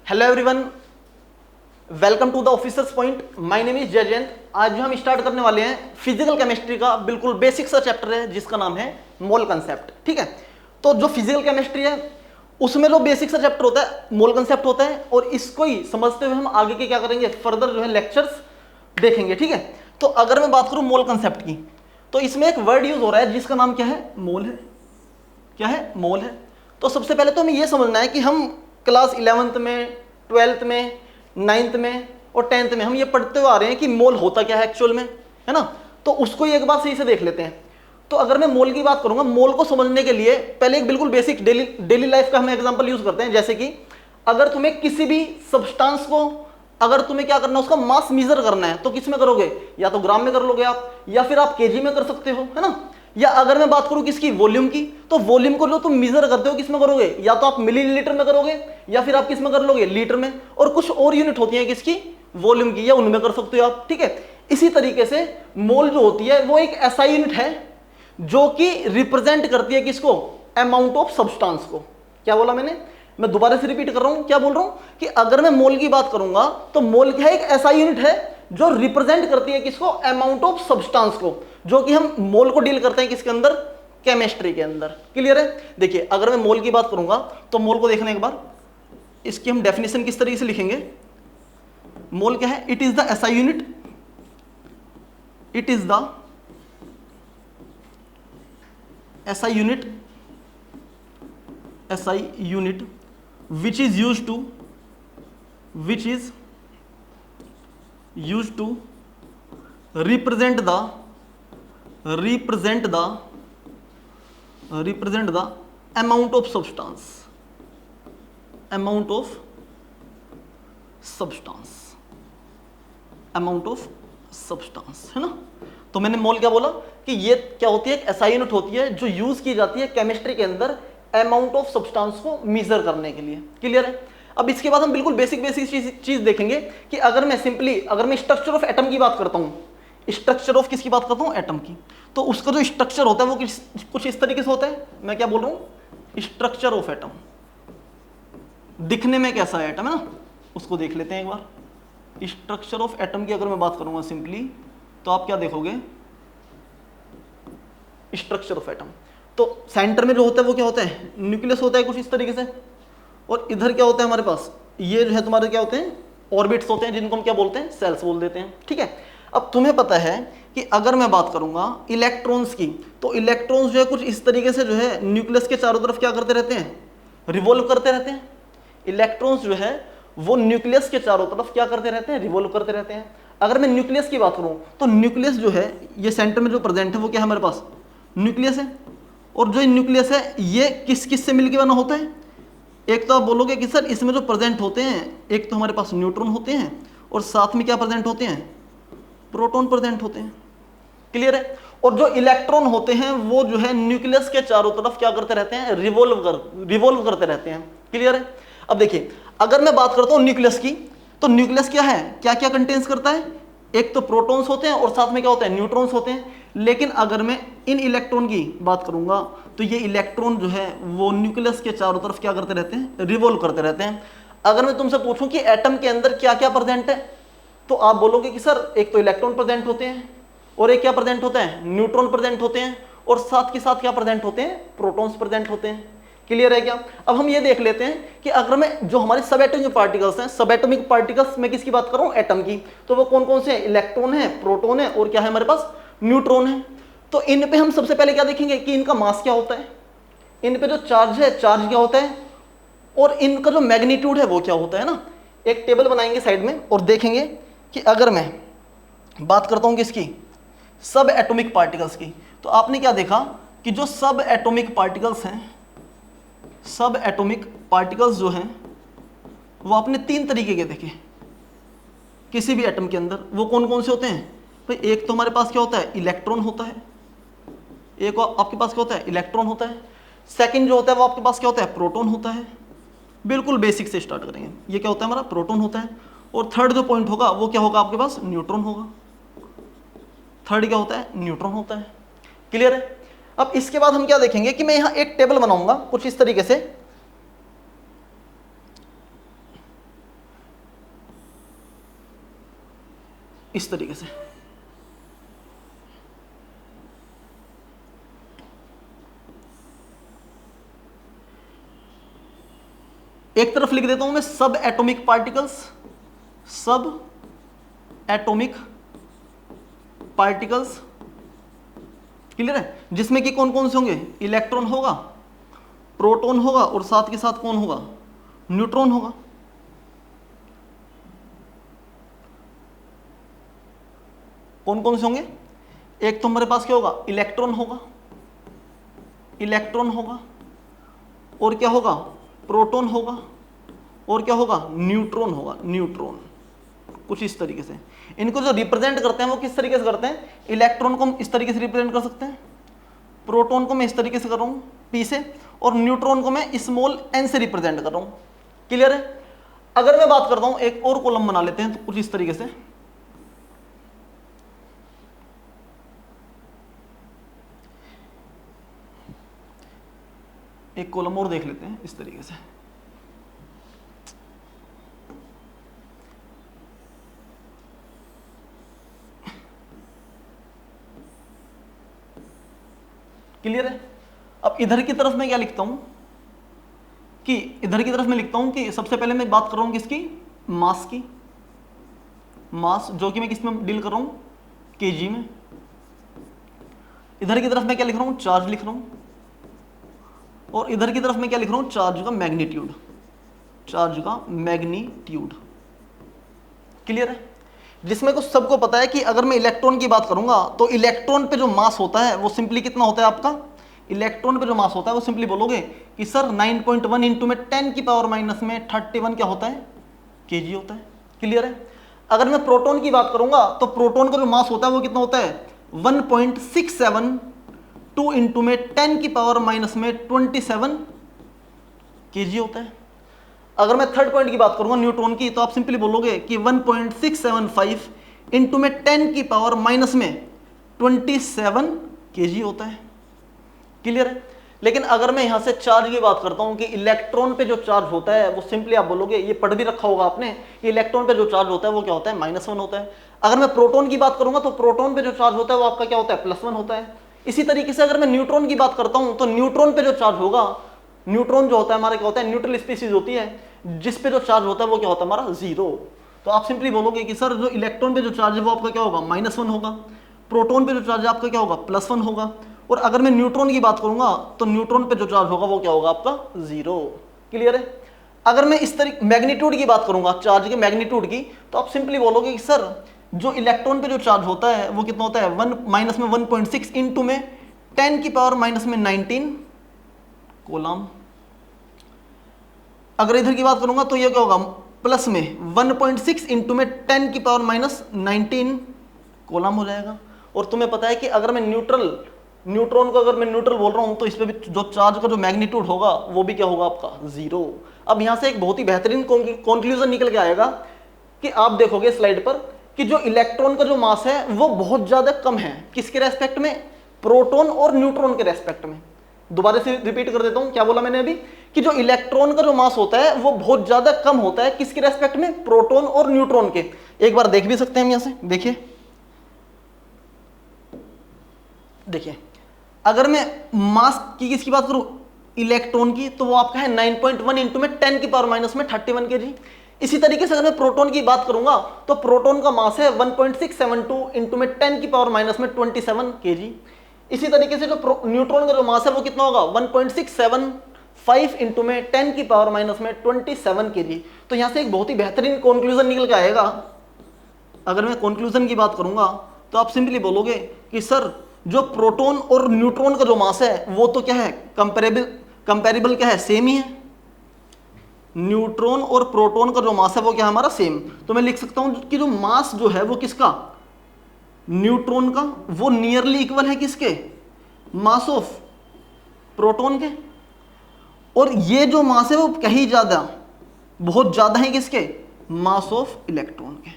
Hello everyone, welcome to the officers point. My name is Jayant. आज जो हम start करने वाले हैं फिजिकल केमिस्ट्री का बिल्कुल बेसिक सा चैप्टर है जिसका नाम है मोल कंसेप्ट। ठीक है, तो जो फिजिकल केमिस्ट्री है उसमें जो बेसिक सा चैप्टर होता है मोल कंसेप्ट होता है, और इसको ही समझते हुए हम आगे के क्या करेंगे, फर्दर जो है लेक्चर्स देखेंगे। ठीक है, तो अगर मैं बात करूं मोल कंसेप्ट की, तो इसमें एक वर्ड यूज हो रहा है जिसका नाम क्या है, मोल है। क्या है, मोल है। तो सबसे पहले तो हमें यह समझना है कि हम क्लास 11th में, 12th में, 9th में और 10th में हम ये पढ़ते हुए आ रहे हैं कि मोल होता क्या है एक्चुअल में, है ना। तो उसको एक बार सही से देख लेते हैं। तो अगर मैं मोल की बात करूंगा, मोल को समझने के लिए पहले एक बिल्कुल बेसिक डेली लाइफ का हम एग्जांपल यूज करते हैं। जैसे कि अगर तुम्हें किसी भी सब्सटेंस को, अगर तुम्हें क्या करना है, उसका मास मेजर करना है, तो किस में करोगे, या तो ग्राम में कर लोगे आप, या फिर आप केजी में कर सकते हो, है ना। या अगर मैं बात करूं किसकी, वॉल्यूम की, तो वॉल्यूम को जो तुम मेजर करते हो किस में करोगे, या तो आप मिलीलीटर में करोगे या फिर आप किस में कर लोगे, लीटर में। और कुछ और यूनिट होती है किसकी, वॉल्यूम की, या उनमें कर सकते हो आप। ठीक है, इसी तरीके से मोल जो होती है वो एक ऐसा यूनिट है जो कि रिप्रेजेंट करती है किसको, अमाउंट ऑफ सब्सटेंस को। क्या बोला मैंने, मैं दोबारा से रिपीट कर रहा हूं, क्या बोल रहा हूं कि अगर मैं मोल की बात करूंगा तो मोल क्या है, एक ऐसा यूनिट है जो रिप्रेजेंट करती है किसको, अमाउंट ऑफ सब्सटेंस को, जो कि हम मोल को डील करते हैं किसके अंदर, केमिस्ट्री के अंदर। क्लियर है। देखिए अगर मैं मोल की बात करूंगा तो मोल को देखने एक बार, इसकी हम डेफिनेशन किस तरीके से लिखेंगे। मोल क्या है, it is the SI unit, it is the SI unit, SI unit which is used to represent the amount of substance, amount of substance, है ना। तो मैंने मोल क्या बोला कि ये क्या होती है, एक ऐसा यूनिट होती है जो यूज की जाती है केमिस्ट्री के अंदर अमाउंट ऑफ सब्सटेंस को मेजर करने के लिए। क्लियर है। अब इसके बाद हम बिल्कुल बेसिक चीज देखेंगे कि अगर मैं सिंपली, अगर मैं स्ट्रक्चर ऑफ एटम की बात करता हूं, स्ट्रक्चर ऑफ किसकी बात करता हूं, एटम की, तो उसका जो स्ट्रक्चर होता है वो कुछ इस तरीके से होता है। मैं क्या बोल रहा हूं, स्ट्रक्चर ऑफ एटम, दिखने में कैसा है एटम, है ना, उसको देख लेते हैं एक बार। स्ट्रक्चर ऑफ एटम की अगर मैं बात करूंगा सिंपली, तो आप क्या देखोगे, स्ट्रक्चर ऑफ एटम, तो सेंटर में जो होता है वो क्या होता है, न्यूक्लियस होता है कुछ इस तरीके से, और इधर क्या होता है हमारे पास, ये जो है तुम्हारे क्या होते हैं, ऑर्बिट्स होते हैं, जिनको हम क्या बोलते हैं, सेल्स बोल देते हैं। ठीक है, अब तुम्हें पता है कि अगर मैं बात करूंगा इलेक्ट्रॉन्स की, तो इलेक्ट्रॉन्स जो है कुछ इस तरीके से जो है न्यूक्लियस के चारों तरफ क्या करते रहते हैं, रिवॉल्व करते रहते हैं। इलेक्ट्रॉन्स जो है वो न्यूक्लियस के चारों तरफ क्या करते रहते हैं, रिवॉल्व करते रहते हैं। अगर मैं न्यूक्लियस की बात करूं तो न्यूक्लियस जो है, ये सेंटर में जो प्रेजेंट है वो क्या है हमारे पास, न्यूक्लियस है। और जो न्यूक्लियस है ये किस किस से मिलकर बना होता है, एक तो आप बोलोगे कि सर इसमें जो प्रेजेंट होते हैं, एक तो हमारे पास न्यूट्रॉन होते हैं और साथ में क्या प्रेजेंट होते हैं, प्रोटॉन प्रेजेंट होते हैं। क्लियर है। और जो इलेक्ट्रॉन होते हैं वो जो है न्यूक्लियस के चारों तरफ क्या करते रहते हैं, रिवॉल्व करते रहते हैं। क्लियर है। अब देखिए अगर मैं बात करता हूं न्यूक्लियस की, तो न्यूक्लियस क्या है, क्या क्या कंटेन्स करता है, एक तो प्रोटॉन्स होते हैं और साथ में क्या होता है, न्यूट्रॉन्स होते हैं। लेकिन अगर मैं इन इलेक्ट्रॉन की बात करूंगा तो ये इलेक्ट्रॉन जो है वो न्यूक्लियस के चारों तरफ क्या करते रहते हैं, रिवॉल्व करते रहते हैं। अगर मैं तुमसे पूछूं कि एटम के अंदर क्या क्या प्रेजेंट है, तो आप बोलोगे कि सर एक तो इलेक्ट्रॉन प्रेजेंट होते हैं, और एक क्या प्रेजेंट होता है, न्यूट्रॉन प्रेजेंट होते हैं, और साथ के साथ क्या प्रेजेंट होते हैं, प्रोटॉन्स प्रेजेंट होते हैं। क्लियर है क्या। अब हम ये देख लेते हैं कि अगर मैं जो हमारे सब एटॉमिक पार्टिकल्स हैं, सब एटॉमिक पार्टिकल्स में किसकी बात कर रहा हूं, एटम की, तो वो कौन कौन से हैं, इलेक्ट्रॉन है, प्रोटॉन है, और क्या है हमारे पास, न्यूट्रॉन है। तो इन पे हम सबसे पहले क्या देखेंगे कि इनका मास क्या होता है, इन पे जो चार्ज है, चार्ज क्या होता है, और इनका जो मैग्नीट्यूड है वो क्या होता है ना। एक टेबल बनाएंगे साइड में और देखेंगे कि अगर मैं बात करता हूं किसकी, सब एटॉमिक पार्टिकल्स की, तो आपने क्या देखा कि जो सब एटॉमिक पार्टिकल्स हैं, सब एटॉमिक पार्टिकल्स जो हैं वो आपने तीन तरीके के देखे किसी भी एटम के अंदर। वो कौन कौन से होते हैं भाई, एक तो हमारे पास क्या होता है, इलेक्ट्रॉन होता है, एक आपके पास क्या होता है, इलेक्ट्रॉन होता है। सेकंड जो होता है वो आपके पास क्या होता है, प्रोटॉन होता है। बिल्कुल बेसिक से स्टार्ट करेंगे, ये क्या होता है हमारा, प्रोटॉन होता है। और थर्ड जो पॉइंट होगा वो क्या होगा आपके पास, न्यूट्रॉन होगा। थर्ड क्या होता है, न्यूट्रॉन होता है। क्लियर है। अब इसके बाद हम क्या देखेंगे कि मैं यहां एक टेबल बनाऊंगा कुछ इस तरीके से, इस तरीके से। एक तरफ लिख देता हूं मैं सब एटॉमिक पार्टिकल्स, सब एटॉमिक पार्टिकल्स, क्लियर है, जिसमें कि कौन कौन से होंगे, इलेक्ट्रॉन होगा, प्रोटॉन होगा और साथ के साथ कौन होगा, न्यूट्रॉन होगा। कौन कौन से होंगे, एक तो हमारे पास क्या होगा, इलेक्ट्रॉन होगा, इलेक्ट्रॉन होगा, और क्या होगा, प्रोटॉन होगा, और क्या होगा, न्यूट्रॉन होगा, न्यूट्रॉन। कुछ इस तरीके से इनको जो रिप्रेजेंट करते हैं वो किस तरीके से करते हैं, इलेक्ट्रॉन को हम इस तरीके से रिप्रेजेंट कर सकते हैं, प्रोटॉन को मैं इस तरीके से कर रहा हूं पी से, और न्यूट्रॉन को मैं स्मॉल एन से रिप्रेजेंट कर रहा हूं। क्लियर है। अगर मैं बात करता हूं, एक और कॉलम बना लेते हैं तो कुछ इस तरीके से, एक कॉलम और देख लेते हैं इस तरीके से। क्लियर है। अब इधर की तरफ मैं क्या लिखता हूं कि इधर की तरफ मैं लिखता हूं कि सबसे पहले मैं बात कर रहा हूं किसकी, मास की, मास जो कि मैं किस में डील कर रहा हूं, केजी में। इधर की तरफ मैं क्या लिख रहा हूं, चार्ज लिख रहा हूं, और इधर की तरफ मैं क्या लिख रहा हूं, चार्ज का मैग्नीट्यूड, चार्ज का मैग्नीट्यूड। क्लियर है। जिसमें कुछ सबको पता है कि अगर मैं इलेक्ट्रॉन की बात करूंगा तो इलेक्ट्रॉन पे जो मास होता है वो सिंपली कितना होता है आपका, इलेक्ट्रॉन पे जो मास होता है वो सिंपली बोलोगे कि सर 9.1 इंटू में 10 की पावर माइनस में 31 क्या होता है, केजी होता है। क्लियर है। अगर मैं प्रोटॉन की बात करूंगा तो प्रोटॉन का जो मास होता है वो कितना होता है, 1.672 इंटू में 10 की पावर माइनस में 27 केजी होता है। अगर मैं थर्ड पॉइंट की बात करूंगा न्यूट्रॉन की, तो आप सिंपली बोलोगे कि 1.675 इंटू में 10 की पावर माइनस में 27 केजी होता है। क्लियर है। लेकिन अगर मैं यहां से चार्ज की बात करता हूं कि इलेक्ट्रॉन पे जो चार्ज होता है वो सिंपली आप बोलोगे, ये पढ़ भी रखा होगा आपने, कि इलेक्ट्रॉन पे जो चार्ज होता है वो क्या होता है, -1 होता है। अगर मैं प्रोटॉन की बात करूंगा तो प्रोटॉन पे जो चार्ज होता है वो आपका क्या होता है, +1 होता है। इसी तरीके से अगर मैं न्यूट्रॉन की बात करता हूं तो न्यूट्रॉन पे जो चार्ज होगा, न्यूट्रॉन जो होता है हमारा क्या होता है, न्यूट्रल स्पीसीज होती है, जिस पे जो चार्ज होता है वो क्या होता है हमारा, 0। तो आप सिंपली बोलोगे कि सर जो इलेक्ट्रॉन पे जो चार्ज है वो आपका क्या होगा, -1 होगा, प्रोटॉन पे जो चार्ज है आपका क्या होगा, +1 होगा, और अगर मैं न्यूट्रॉन की बात करूंगा तो न्यूट्रॉन पे जो चार्ज होगा वो क्या होगा आपका, 0। क्लियर है। अगर मैं इस तरीके मैग्नीट्यूड की बात करूंगा, चार्ज के मैग्नीट्यूड की, तो आप सिंपली बोलोगे कि सर जो इलेक्ट्रॉन पे जो चार्ज होता है वो कितना होता है, 1 इंटू में 10 की पावर माइनस में 19 कोलम। अगर इधर की बात करूंगा तो ये क्या होगा, प्लस में 1.6 इंटू में 10 की पावर माइनस 19 कोलम हो जाएगा। और तुम्हें पता है कि अगर मैं न्यूट्रॉन को अगर मैं न्यूट्रल बोल रहा हूं तो इस पे भी जो चार्ज का जो मैग्नीट्यूड होगा वो भी क्या होगा आपका, 0। अब यहां से एक बहुत ही बेहतरीन कंक्लूजन निकल के आएगा कि आप देखोगे स्लाइड पर कि जो इलेक्ट्रॉन का जो मास है वो बहुत ज्यादा कम है, किसके रेस्पेक्ट में, प्रोटॉन और न्यूट्रॉन के रेस्पेक्ट में। दोबारा से रिपीट कर देता हूं, क्या बोला मैंने अभी, कि जो इलेक्ट्रॉन का जो मास होता है वो बहुत ज्यादा कम होता है, किसके रेस्पेक्ट में, प्रोटॉन और न्यूट्रॉन के। एक बार देख भी सकते हैं हम यहां से, देखिए अगर मैं मास की किसकी बात करूं, इलेक्ट्रॉन की, तो वो आपका है 9.1 इंटू में 10 की पावर माइनस में 31 केजी। इसी तरीके से अगर मैं प्रोटॉन की बात करूंगा तो प्रोटॉन का मास है 1.672 इंटू में 10 की पावर माइनस में 27 केजी। इसी तरीके से जो न्यूट्रॉन का जो मास है वो कितना होगा, 1.675 इंटू में 10 की पावर माइनस में 27 केजी। तो यहां से एक बहुत ही बेहतरीन कंक्लूजन निकल के आएगा। अगर मैं कंक्लूजन की बात करूंगा तो आप सिंपली बोलोगे कि सर जो प्रोटॉन और न्यूट्रॉन का जो मास है वो तो क्या है, कंपेरेबल क्या है, सेम ही है। न्यूट्रॉन और प्रोटॉन का जो मास है वो क्या है हमारा, सेम। तो मैं लिख सकता हूं कि जो मास जो है वो किसका, न्यूट्रॉन का, वो नियरली इक्वल है किसके, मास ऑफ प्रोटॉन के। और ये जो मास है वो कहीं ज्यादा, बहुत ज्यादा है किसके, मास ऑफ इलेक्ट्रॉन के।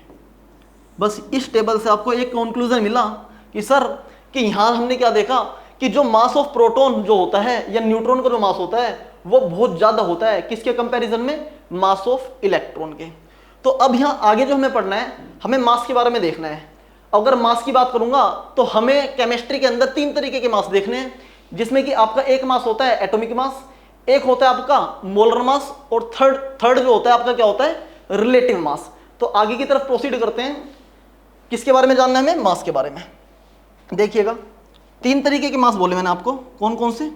बस इस टेबल से आपको एक कंक्लूजन मिला कि सर कि यहां हमने क्या देखा कि जो मास ऑफ प्रोटॉन जो होता है या न्यूट्रॉन का जो मास होता है वो बहुत ज्यादा होता है किसके कंपैरिजन में, मास ऑफ इलेक्ट्रॉन के। तो अब यहां आगे जो हमें पढ़ना है, हमें मास के बारे में देखना है अगर मास की बात करूंगा तो हमें केमिस्ट्री के अंदर 3 तरीके के मास देखने हैं, जिसमें कि आपका एक मास होता है एटॉमिक मास, एक होता है आपका मोलर मास, और थर्ड जो होता है आपका क्या होता है, रिलेटिव मास। तो आगे की तरफ प्रोसीड करते हैं। किसके बारे में जानना है हमें, मास के बारे में। देखिएगा 3 तरीके के मास बोले मैंने आपको, कौन कौन से।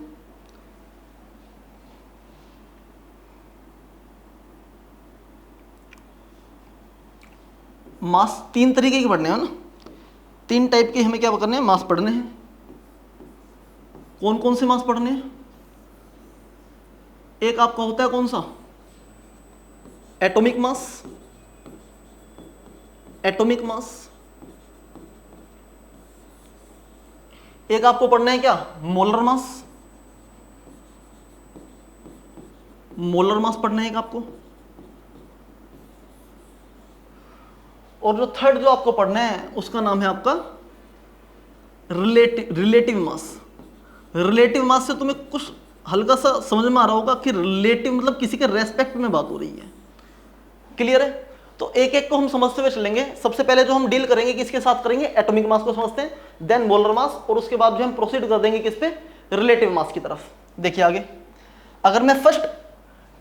मास 3 तरीके के पढ़ने हैं ना, 3 टाइप के हमें क्या करने हैं, मास पढ़ने हैं। कौन कौन से मास पढ़ने हैं, एक आपका होता है कौन सा, एटॉमिक मास, एटॉमिक मास। एक आपको पढ़ना है क्या, मोलर मास, मोलर मास पढ़ना है एक आपको। और जो थर्ड जो आपको पढ़ना है उसका नाम है आपका रिलेटिव मास। रिलेटिव मास से तुम्हें कुछ हल्का सा समझ में आ रहा होगा कि रिलेटिव मतलब किसी के रेस्पेक्ट में बात हो रही है। क्लियर है। तो एक एक को हम समझते हुए चलेंगे। सबसे पहले जो हम डील करेंगे किसके साथ करेंगे, एटॉमिक मास को समझते हैं, देन मोलर मास, और उसके बाद जो हम प्रोसीड कर देंगे किस पे, रिलेटिव मास की तरफ। देखिए आगे, अगर मैं फर्स्ट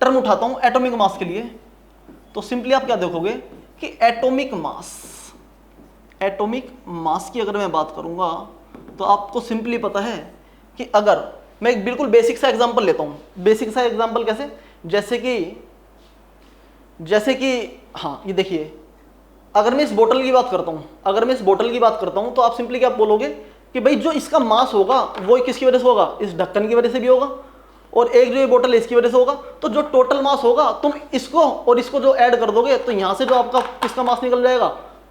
टर्म उठाता हूं एटॉमिक मास के लिए, तो सिंपली आप क्या देखोगे कि एटॉमिक मास की अगर मैं बात करूंगा तो आपको सिंपली पता है कि अगर मैं एक बिल्कुल बेसिक सा एग्जांपल लेता हूं। बेसिक सा एग्जांपल कैसे, जैसे कि हाँ ये देखिए, अगर मैं इस बोतल की बात करता हूं तो आप सिंपली क्या बोलोगे कि भाई जो इसका मास होगा वो किसकी वजह से होगा, इस ढक्कन की वजह से भी होगा, और एक जो ये बोतल है इसकी वजह से होगा। तो जो टोटल मास होगा तुम इसको और इसको जो ऐड कर दोगे तो यहां से जो आपका किसका मास निकल जाएगा,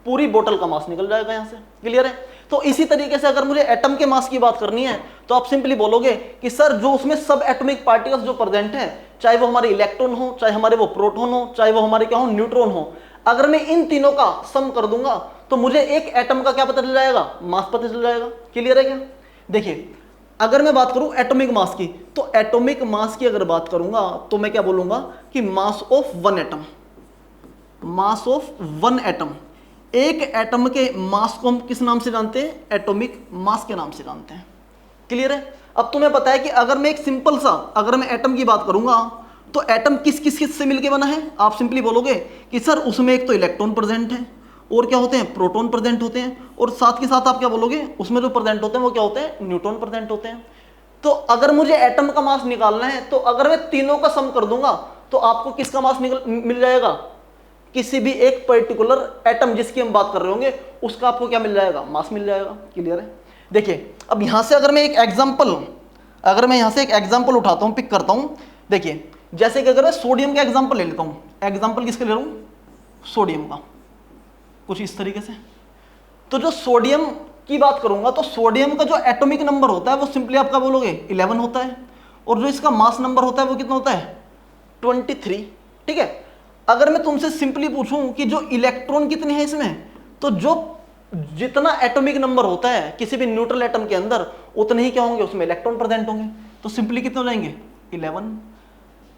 पूरी बोतल का मास निकल जाएगा यहां से। क्लियर है। तो इसी तरीके से अगर मुझे एटम के मास की बात करनी है तो आप सिंपली बोलोगे कि सर जो उसमें सब एटॉमिक पार्टिकल्स जो प्रेजेंट हैं, चाहे वो हमारे इलेक्ट्रॉन हो, चाहे हमारे वो प्रोटॉन हो, चाहे वो हमारे क्या हो, न्यूट्रॉन हो, अगर मैं इन तीनों का सम कर दूंगा तो मुझे एक एटम का क्या पता चल जाएगा, मास पता चल जाएगा। क्लियर है क्या। देखिए अगर मैं बात करूं एटॉमिक मास की, तो एटॉमिक मास की अगर बात करूंगा तो मैं क्या बोलूंगा कि mass of one atom, mass of one atom. एक एटम के मास को हम किस नाम से जानते हैं, एटॉमिक मास के नाम से जानते हैं। क्लियर है। अब तुम्हें पता है कि अगर मैं एक सिंपल सा, अगर मैं एटम की बात करूंगा तो एटम किस किस किस से मिलके बना है, आप सिंपली बोलोगे कि सर उसमें एक तो इलेक्ट्रॉन प्रेजेंट है, और क्या होते हैं, प्रोटॉन प्रेजेंट होते हैं, और साथ के साथ आप क्या बोलोगे उसमें जो प्रेजेंट होते हैं वो क्या होते हैं, न्यूट्रॉन प्रेजेंट होते हैं। तो अगर मुझे एटम का मास निकालना है तो अगर मैं तीनों का सम कर दूंगा तो आपको किसका मास मिल जाएगा, किसी भी एक पर्टिकुलर एटम जिसकी हम बात कर रहे होंगे उसका आपको क्या मिल जाएगा, मास मिल जाएगा। क्लियर है। देखिए अब यहां से अगर मैं एक एग्जांपल, उठाता हूं, पिक करता हूं। देखिए जैसे कि अगर मैं सोडियम का एग्जांपल ले लेता हूं, एग्जांपल किसके ले रहा हूं, सोडियम का, कुछ इस तरीके से। तो जो सोडियम की बात करूंगा तो सोडियम का जो एटॉमिक नंबर होता है वो सिंपली आपका बोलोगे 11 होता है, और जो इसका मास नंबर होता है वो कितना होता है, 23। ठीक है। अगर मैं तुमसे सिंपली पूछूं कि जो इलेक्ट्रॉन कितने हैं इसमें, तो जो जितना एटॉमिक नंबर होता है किसी भी न्यूट्रल एटम के अंदर उतने ही क्या होंगे, उसमें इलेक्ट्रॉन प्रेजेंट होंगे। तो सिंपली कितने हो जाएंगे, 11।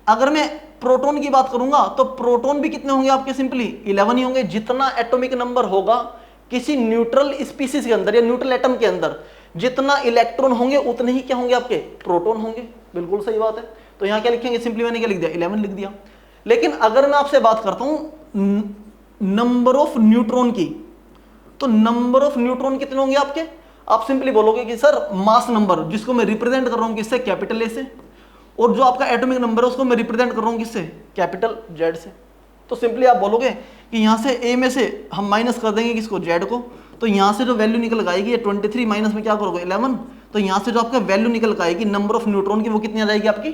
अगर मैं प्रोटॉन की बात करूंगा तो प्रोटॉन भी कितने होंगे आपके, सिंपली 11 ही होंगे। जितना एटॉमिक नंबर होगा किसी न्यूट्रल स्पीसीज के अंदर या न्यूट्रल एटम के अंदर, जितना इलेक्ट्रॉन होंगे उतने ही क्या होंगे आपके, प्रोटॉन होंगे। बिल्कुल सही बात है। तो यहां क्या लिखेंगे, सिंपली मैंने क्या लिख दिया, 11 लिख दिया। लेकिन अगर मैं आपसे बात करता हूं नंबर ऑफ न्यूट्रॉन की, तो नंबर ऑफ न्यूट्रॉन कितने होंगे आपके, आप सिंपली बोलोगे कि सर मास नंबर, जिसको मैं रिप्रेजेंट कर रहा हूं किससे, कैपिटल ए से, और जो आपका एटॉमिक नंबर है उसको मैं रिप्रेजेंट कर रहा हूं किससे, कैपिटल जेड से। तो सिंपली आप बोलोगे कि यहां से ए में से हम माइनस कर देंगे किसको, जेड को। तो यहां से जो वैल्यू निकल आएगी 23 माइनस में क्या करोगे 11, तो यहां से जो आपका वैल्यू निकल आएगी नंबर ऑफ न्यूट्रॉन की, वो कितनी आ जाएगी आपकी,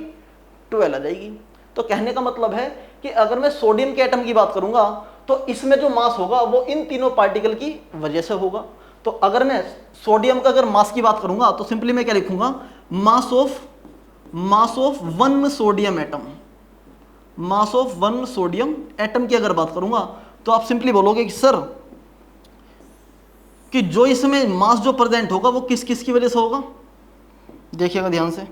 12 आ जाएगी। तो कहने का मतलब है कि अगर मैं सोडियम के एटम की बात करूंगा तो इसमें जो मास होगा वो इन तीनों पार्टिकल की वजह से होगा। तो अगर मैं सोडियम का अगर मास की बात करूंगा तो सिंपली मैं क्या लिखूंगा, mass of one sodium atom, mass of one sodium atom की अगर बात करूंगा तो आप सिंपली बोलोगे कि सर कि जो इसमें मास जो प्रेजेंट होगा वो किस किस की वजह से होगा। देखिएगा ध्यान से,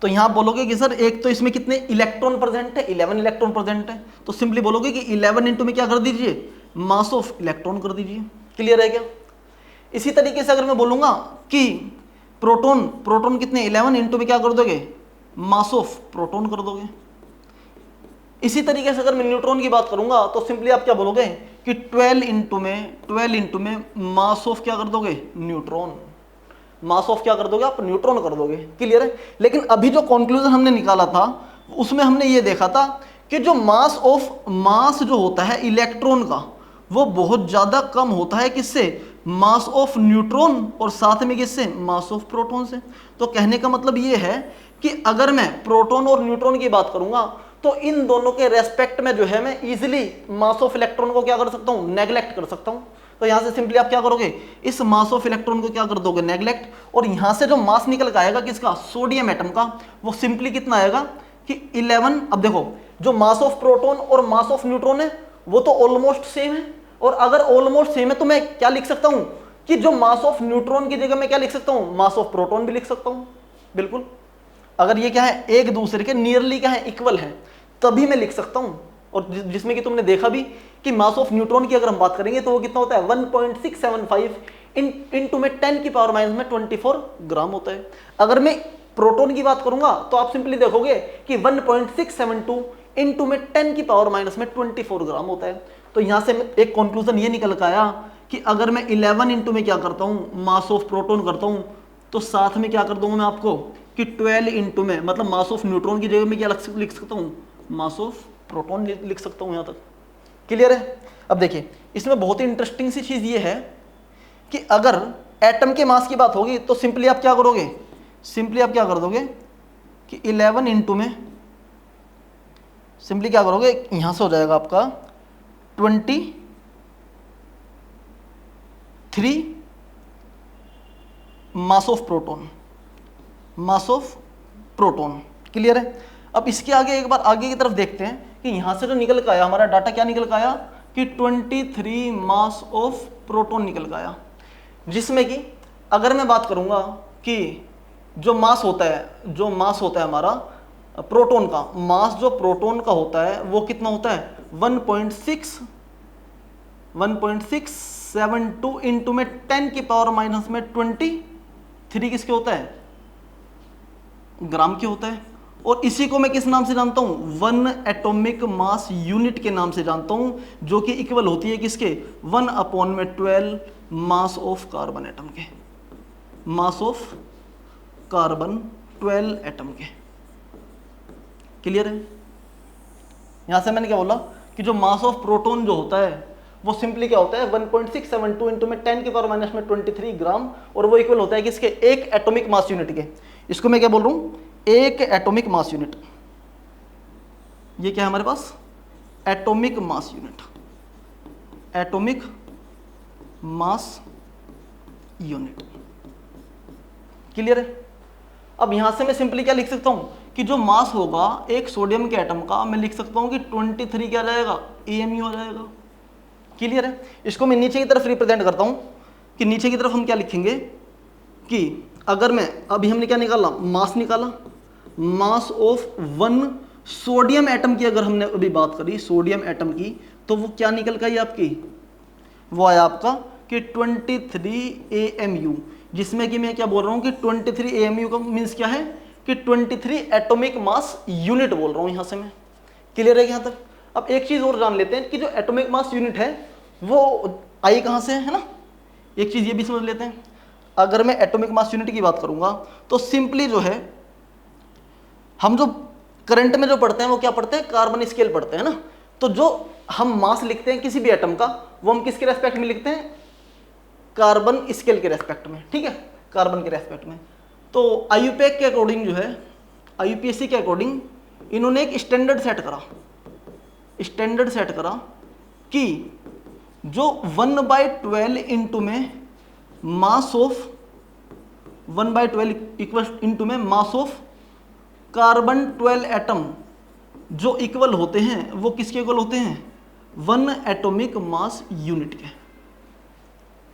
तो यहां बोलोगे कि सर एक तो इसमें कितने इलेक्ट्रॉन प्रेजेंट है, 11 इलेक्ट्रॉन प्रेजेंट है। तो सिंपली बोलोगे कि 11 इंटू में क्या कर दीजिए, मास ऑफ इलेक्ट्रॉन कर दीजिए। क्लियर है क्या? इसी तरीके से अगर मैं बोलूंगा कि प्रोटॉन, प्रोटॉन कितने 11 इंटू में क्या कर दोगे, मास ऑफ प्रोटॉन कर दोगे। इसी तरीके से अगर मैं न्यूट्रॉन की बात करूंगा तो सिंपली आप क्या बोलोगे कि 12 इंटू में मास ऑफ क्या कर दोगे, न्यूट्रॉन। मास ऑफ क्या कर दोगे आप, न्यूट्रॉन कर दोगे। क्लियर है? लेकिन अभी जो कंक्लूजन हमने निकाला था उसमें हमने ये देखा था कि जो मास जो होता है इलेक्ट्रॉन का वो बहुत ज्यादा कम होता है किससे, मास ऑफ न्यूट्रॉन, और साथ में किससे, मास ऑफ प्रोटॉन से। तो कहने का मतलब ये है कि अगर मैं प्रोटॉन और न्यूट्रॉन की बात करूंगा तो इन दोनों के रेस्पेक्ट में जो है मैं इजीली मास ऑफ इलेक्ट्रॉन को क्या कर सकता हूं, नेग्लेक्ट कर सकता हूं। तो यहां से सिंपली आप क्या करोगे, इस मास ऑफ इलेक्ट्रॉन को क्या कर दोगे, नेग्लेक्ट, और यहां से जो मास निकल के आएगा किसका, सोडियम एटम का, वो सिंपली कितना आएगा कि 11। अब देखो जो मास ऑफ प्रोटॉन और मास ऑफ न्यूट्रॉन है वो तो ऑलमोस्ट सेम है, और अगर ऑलमोस्ट सेम है तो मैं क्या लिख सकता हूं कि जो मास ऑफ न्यूट्रॉन की जगह मैं क्या लिख सकता हूं, मास ऑफ प्रोटॉन भी लिख सकता हूं। बिल्कुल, अगर ये क्या है, एक दूसरे के नियरली क्या है, इक्वल है, तभी मैं लिख सकता हूं। और जिसमें कि तुमने देखा भी कि मास ऑफ न्यूट्रॉन की अगर हम बात करेंगे तो वो कितना होता है, 1.675 इंटू में 10 की पावर माइनस में 24 ग्राम होता है। अगर मैं प्रोटॉन की बात करूंगा तो आप सिंपली देखोगे कि 1.672 इंटू में 10 की पावर माइनस में 24 ग्राम होता है। तो यहां से एक कंक्लूजन ये निकल कर आया कि अगर मैं 11 इंटू में क्या करता हूं, मास ऑफ प्रोटॉन करता हूं, तो साथ में क्या कर दूंगा मैं आपको कि 12 इंटू में, मतलब मास ऑफ न्यूट्रॉन की जगह में क्या लिख सकता हूं, मास ऑफ प्रोटॉन लिख सकता हूं। यहां तक क्लियर है? अब देखिए इसमें बहुत ही इंटरेस्टिंग सी चीज ये है कि अगर एटम के मास की बात होगी तो सिंपली आप क्या करोगे, सिंपली आप क्या कर दोगे कि 11 इंटू में सिंपली क्या करोगे, यहां से हो जाएगा आपका 23 mass of proton, mass of proton. Clear है? अब इसके आगे एक बार आगे की तरफ देखते हैं कि यहां से जो निकल के आया हमारा डाटा, क्या निकल के आया कि 23 मास ऑफ प्रोटॉन निकल के आया, जिसमें कि अगर मैं बात करूंगा कि जो मास होता है हमारा प्रोटॉन का, मास जो प्रोटॉन का होता है वो कितना होता है, 1.672 इंटू में 10 की पावर माइनस में 23 किसके होता है, ग्राम के होता है। और इसी को मैं किस नाम से जानता हूं, 1 एटॉमिक मास यूनिट के नाम से जानता हूं, जो कि इक्वल होती है किसके, 1/12 मास ऑफ कार्बन एटम के, मास ऑफ कार्बन 12 एटम के। क्लियर है? यहां से मैंने क्या बोला कि जो मास ऑफ प्रोटॉन जो होता है वो सिंपली क्या होता है, 1.672 इंटू में 10 की पावर माइनस में 23 ग्राम, और वो इक्वल होता है किसके, एक एटॉमिक मास यूनिट के। इसको मैं क्या बोल रहा हूं, एक एटॉमिक मास यूनिट। ये क्या है हमारे पास, atomic mass unit, atomic mass unit. Clear है? अब यहां से मैं सिंपली क्या लिख सकता हूं कि जो मास होगा एक सोडियम के एटम का, मैं लिख सकता हूं कि 23 क्या जाएगा, AMU आ जाएगा। क्लियर है? इसको मैं नीचे की तरफ रिप्रेजेंट करता हूं कि नीचे की तरफ हम क्या लिखेंगे कि अगर मैं, अभी हमने क्या निकाला, मास निकाला, मास ऑफ 1 सोडियम एटम की अगर हमने अभी बात करी, सोडियम एटम की, तो वो क्या निकल गई आपकी, वो आया आपका कि 23 AMU, जिसमें कि मैं क्या बोल रहा हूं कि 23 AMU का मीन्स क्या है कि 23 एटॉमिक मास यूनिट बोल रहा हूं यहां से मैं। क्लियर है यहां तक? अब एक चीज और जान लेते हैं कि जो एटॉमिक मास यूनिट है वो आई कहां से है ना, एक चीज ये भी समझ लेते हैं। अगर मैं एटॉमिक मास यूनिट की बात करूंगा तो सिंपली जो है हम जो करंट में जो पढ़ते हैं वो क्या पढ़ते हैं, कार्बन स्केल पढ़ते हैं ना। तो जो हम मास लिखते हैं किसी भी एटम का वो हम किसके रेस्पेक्ट में लिखते हैं, कार्बन स्केल के रेस्पेक्ट में। ठीक है, कार्बन के रेस्पेक्ट में। तो आईयूपीएक के अकॉर्डिंग जो है, आईयूपीएसी के अकॉर्डिंग इन्होंने एक स्टैंडर्ड सेट करा कि जो 1/12 इंटू में मास ऑफ 1/12 इक्वल इंटू में मास ऑफ कार्बन 12 एटम जो इक्वल होते हैं वो किसके इक्वल होते हैं, 1 एटॉमिक मास यूनिट के।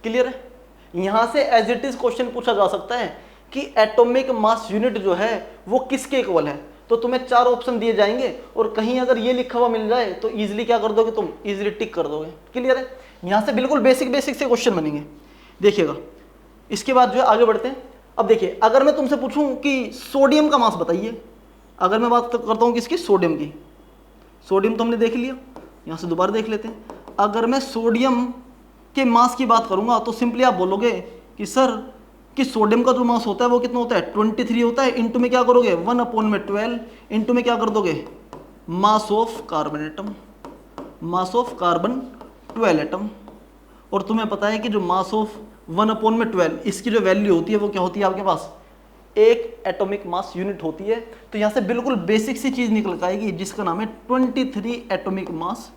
क्लियर है? यहां से एज इट इज क्वेश्चन पूछा जा सकता है कि एटॉमिक मास यूनिट जो है वो किसके इक्वल है, तो तुम्हें 4 ऑप्शन दिए जाएंगे और कहीं अगर ये लिखा हुआ मिल जाए तो इजीली क्या कर दोगे तुम, इजीली टिक कर दोगे। क्लियर है? यहाँ से बिल्कुल बेसिक बेसिक से क्वेश्चन बनेंगे, देखिएगा। इसके बाद जो है आगे बढ़ते हैं। अब देखिए, अगर मैं तुमसे पूछूं कि सोडियम का मास बताइए, अगर मैं बात करता हूँ किसकी, सोडियम की, सोडियम तो हमने देख लिया, यहाँ से दोबारा देख लेते हैं। अगर मैं सोडियम के मास की बात करूंगा तो सिंपली आप बोलोगे कि सर कि सोडियम का जो मास होता है वो कितना होता है, 23 होता है। इंटू में क्या करोगे, 1/12, इंटू में क्या कर दोगे, mass of carbon atom, mass of carbon 12 atom. और तुम्हें पता है कि जो मास ऑफ 1/12 इसकी जो वैल्यू होती है वो क्या होती है आपके पास, 1 एटॉमिक मास यूनिट होती है। तो यहाँ से बिल्कुल बेसिक सी चीज निकल आएगी जिसका नाम है 23 एटॉमिक मास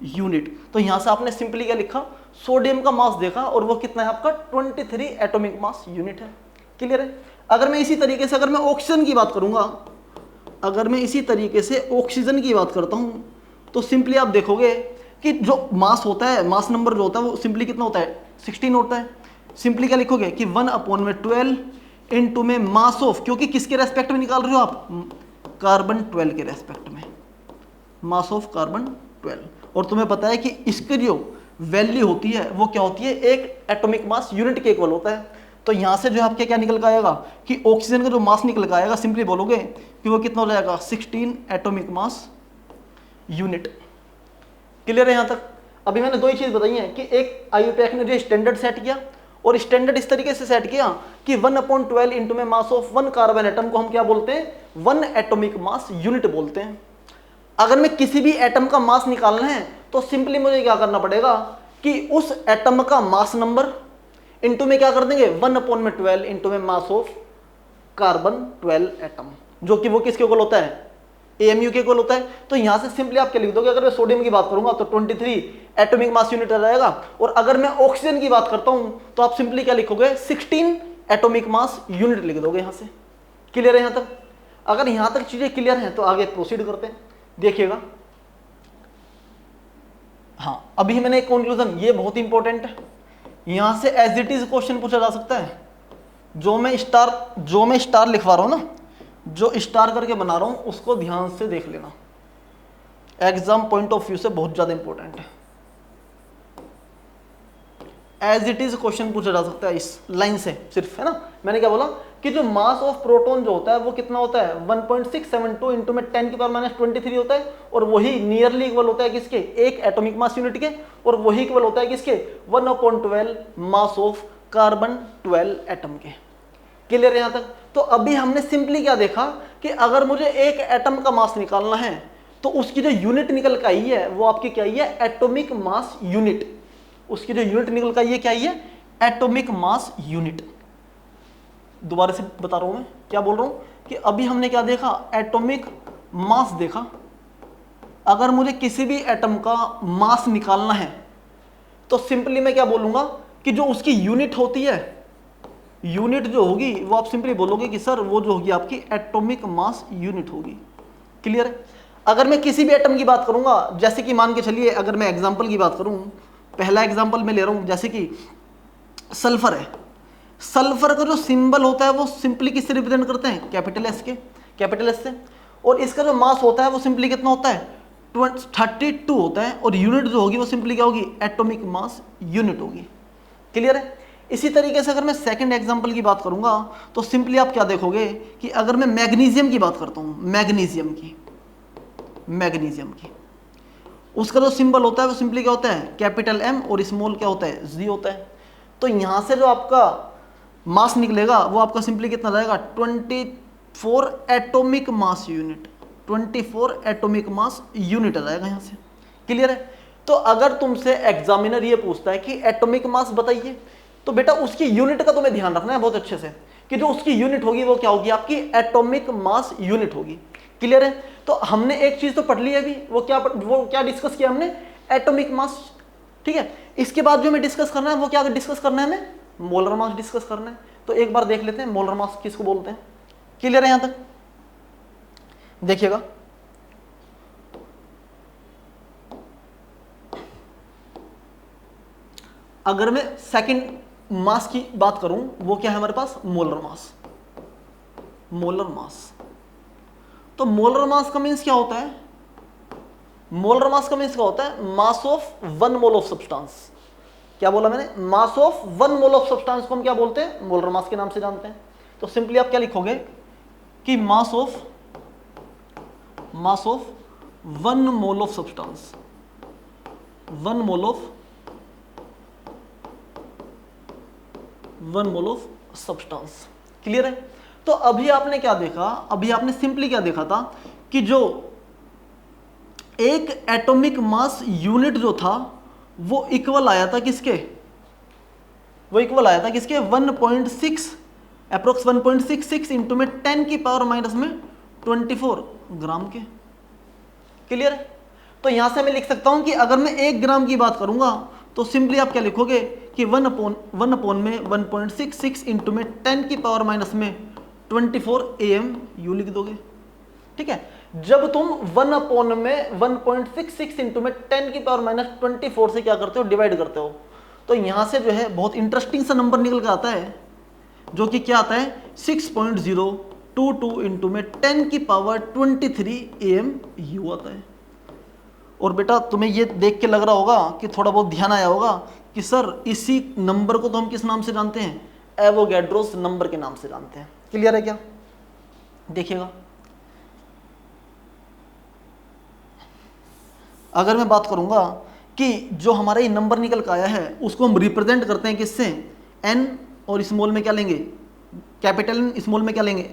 यूनिट। तो यहाँ से आपने सिंपली क्या लिखा, सोडियम का मास देखा और वो कितना है आपका, 23 एटॉमिक मास यूनिट है। क्लियर है? अगर मैं इसी तरीके से अगर मैं ऑक्सीजन की बात करूंगा, अगर मैं इसी तरीके से ऑक्सीजन की बात करता हूं तो सिंपली आप देखोगे कि जो मास होता है, मास नंबर जो होता है वो सिंपली कितना होता है, 16 होता है। सिंपली क्या लिखोगे कि 1/12 इंटू में मास ऑफ, क्योंकि किसके रेस्पेक्ट में निकाल रहे हो आप, कार्बन 12 के रेस्पेक्ट में, मास ऑफ कार्बन 12। और तुम्हें पता है कि इसकी जो वैल्यू होती है वो क्या होती है, 1 एटॉमिक मास यूनिट के इक्वल होता है। तो यहां से जो आपके क्या निकल कर आएगा कि ऑक्सीजन का जो मास निकल कर आएगा, सिंपली बोलोगे कि वो कितना हो जाएगा, 16 एटॉमिक मास यूनिट। क्लियर है यहां तक? अभी मैंने 2 ही चीज बताई है कि एक आईयूपैक ने जो स्टैंडर्ड सेट किया, और स्टैंडर्ड इस तरीके से सेट किया कि 1/12 इंटू में मास ऑफ 1 कार्बन एटम को हम क्या बोलते हैं, 1 एटॉमिक मास यूनिट बोलते हैं। अगर मैं किसी भी एटम का मास निकालना है तो सिंपली मुझे क्या करना पड़ेगा कि उस एटम का मास नंबर इंटू में क्या कर देंगे, 1/12 इंटू में मास ऑफ कार्बन 12 एटम, जो कि वो किसके इक्वल होता है, AMU के इक्वल होता है। तो यहां से सिंपली आप क्या लिख दोगे, अगर मैं सोडियम की बात करूंगा तो 23 एटॉमिक मास यूनिट आ जाएगा, और अगर मैं ऑक्सीजन की बात करता हूं तो आप सिंपली क्या लिखोगे, 16 एटॉमिक मास यूनिट लिख दोगे यहां से। क्लियर है यहां तक? अगर यहां तक चीजें क्लियर हैं तो आगे प्रोसीड करते हैं, देखिएगा। हाँ, अभी मैंने एक कंक्लूजन, ये बहुत इंपॉर्टेंट है, यहां से एज इट इज क्वेश्चन पूछा जा सकता है। जो मैं स्टार लिखवा रहा हूं ना, जो स्टार करके बना रहा हूं उसको ध्यान से देख लेना, एग्जाम पॉइंट ऑफ व्यू से बहुत ज्यादा इंपॉर्टेंट है। एज इट इज क्वेश्चन पूछा जा सकता है इस लाइन से सिर्फ, है ना। मैंने क्या बोला कि जो मास ऑफ प्रोटॉन जो होता है वो कितना होता है, 1.672 इंटू में 10⁻³ होता है, और वही नियरली इक्वल होता है किसके, 1 एटॉमिक मास यूनिट के, और वही इक्वल होता है किसके, 1/12 मास ऑफ कार्बन 12 एटम के। क्लियर है यहां तक? तो अभी हमने सिंपली क्या देखा कि अगर मुझे एक एटम का मास निकालना है तो उसकी जो यूनिट निकल के आई है वो आपकी क्या आई है, एटॉमिक मास यूनिट। उसकी जो यूनिट निकल के आई है क्या आई है, एटॉमिक मास यूनिट। दोबारा से बता रहा हूं मैं क्या बोल रहा हूं कि अभी हमने क्या देखा, एटॉमिक मास देखा। अगर मुझे किसी भी एटम का मास निकालना है तो सिंपली मैं क्या बोलूंगा कि जो उसकी यूनिट होती है, यूनिट जो होगी वो आप सिंपली बोलोगे कि सर वो जो होगी आपकी एटॉमिक मास यूनिट होगी। क्लियर है? अगर मैं किसी भी एटम की बात करूंगा, जैसे कि मान के चलिए अगर मैं एग्जांपल की बात करूं, पहला एग्जांपल मैं ले रहा हूं, जैसे कि सल्फर है। सल्फर का जो सिंबल होता है वो सिंपली किससे रिप्रेजेंट करते हैं, कैपिटल एस के, कैपिटल एस से। और इसका जो मास होता है वो सिंपली कितना होता है, 32 होता है, और यूनिट जो होगी वो सिंपली क्या होगी, एटॉमिक मास यूनिट होगी। क्लियर है? इसी तरीके से अगर मैं सेकंड एग्जांपल की बात करूंगा तो सिंपली आप क्या देखोगे कि अगर मैं मैग्नीशियम की बात करता हूं, मैग्नीशियम की उसका जो सिंबल होता है वो सिंपली क्या होता है, कैपिटल M, और स्मॉल क्या होता है, G होता है। तो यहां से जो आपका मास निकलेगा वो आपका सिंपली कितना रहेगा, 24 atomic mass unit, 24 atomic mass unit आ जाएगा यहां से। क्लियर है? तो अगर तुमसे एग्जामिनर ये पूछता है कि एटॉमिक मास बताइए, तो बेटा उसकी यूनिट का तुम्हें ध्यान रखना है बहुत अच्छे से कि जो उसकी यूनिट होगी वो क्या होगी, आपकी एटॉमिक मास यूनिट होगी। क्लियर है? तो हमने एक चीज तो पढ़ ली है अभी, वो क्या डिस्कस किया हमने, एटॉमिक मास। ठीक है, इसके बाद जो हमें डिस्कस करना है वो क्या डिस्कस करना है, हमें मोलर मास डिस्कस करना है। तो एक बार देख लेते हैं मोलर मास किसको बोलते हैं। क्लियर है यहां तक? देखिएगा, अगर मैं सेकंड मास की बात करूं वो क्या है हमारे पास, मोलर मास। मोलर मास, तो मोलर मास का मीन्स क्या होता है? मोलर मास का मीन्स क्या होता है? Mass of 1 mole of substance. क्या बोला मैंने? Mass of 1 mole of substance को हम क्या बोलते हैं? मोलर मास के नाम से जानते हैं। तो सिंपली आप क्या लिखोगे कि mass of 1 mole of substance, 1 mole of substance. Clear है? तो अभी आपने क्या देखा? अभी आपने सिंपली क्या देखा था कि जो एक एटॉमिक मास यूनिट जो था वो इक्वल आया था किसके? वो इक्वल आया था किसके? 1.6 अप्रोक्स 1.66 इंटू में 10 की पावर माइनस में 24 ग्राम के। क्लियर है? तो यहां से मैं लिख सकता हूं कि अगर मैं 1 ग्राम की बात करूंगा तो सिंपली आप क्या लिखोगे कि 1 अपॉन में 1.66 इंटू में 10 की पावर माइनस में 24 AMU लिख दोगे। ठीक है? जब तुम 1 अपॉन में 1.66 इंटू में 10 की पावर माइनस 24 से क्या करते हो? डिवाइड करते हो। तो यहां से जो है बहुत इंटरेस्टिंग सा नंबर निकल के आता है, जो कि क्या आता है? 6.022 इंटू में 10 की पावर 23 AMU आता है। और बेटा तुम्हें ये देख के लग रहा होगा कि थोड़ा बहुत ध्यान आया होगा कि सर इसी नंबर को तो हम किस नाम से जानते हैं? एवोगैड्रोस नंबर के नाम से जानते हैं। क्लियर है क्या? देखिएगा, अगर मैं बात करूंगा कि जो हमारा ये नंबर निकल के आया है उसको हम रिप्रेजेंट करते हैं किससे? एन, और स्मॉल में क्या लेंगे? कैपिटल एन, स्मॉल में क्या लेंगे?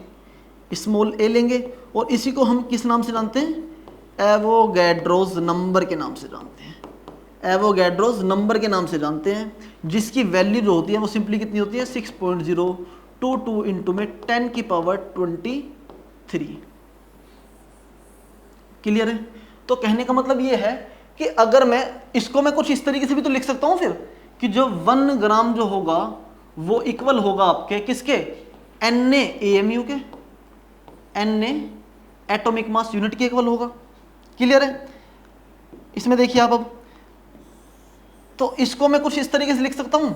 स्मॉल ए लेंगे। और इसी को हम किस नाम से जानते हैं? एवोगैड्रोस नंबर के नाम से जानते हैं। एवोगैड्रोस नंबर के नाम से जानते हैं, जिसकी वैल्यू जो होती है वो सिंपली कितनी होती है? 6.022 इंटू में 10 की पावर 23। क्लियर है? तो कहने का मतलब ये है कि अगर मैं इसको मैं कुछ इस तरीके से भी तो लिख सकता हूं फिर कि जो 1 ग्राम जो होगा वो इक्वल होगा आपके किसके? Na AMU के, Na एटॉमिक मास यूनिट के इक्वल होगा। क्लियर है? इसमें देखिए आप अब, तो इसको मैं कुछ इस तरीके से लिख सकता हूं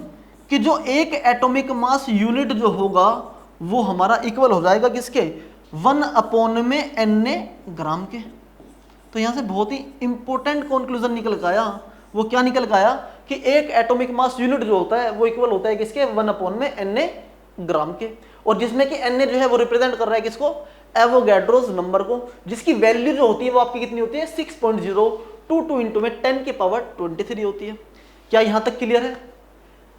कि जो एक एटॉमिक मास यूनिट जो होगा वो हमारा इक्वल हो जाएगा किसके? 1 अपॉन में Na ग्राम के। तो यहां से बहुत ही इंपॉर्टेंट कंक्लूजन निकल के आया। वो क्या निकल के आया कि एक एटॉमिक मास यूनिट जो होता है वो इक्वल होता है किसके? 1 अपॉन में Na ग्राम के। और जिसमें कि Na जो है वो रिप्रेजेंट कर रहा है किसको? एवोगैड्रोस नंबर को, जिसकी वैल्यू जो होती है वो आपकी कितनी होती है? 6.022 इंटू में 10 की पावर 23 होती है। क्या यहां तक क्लियर है?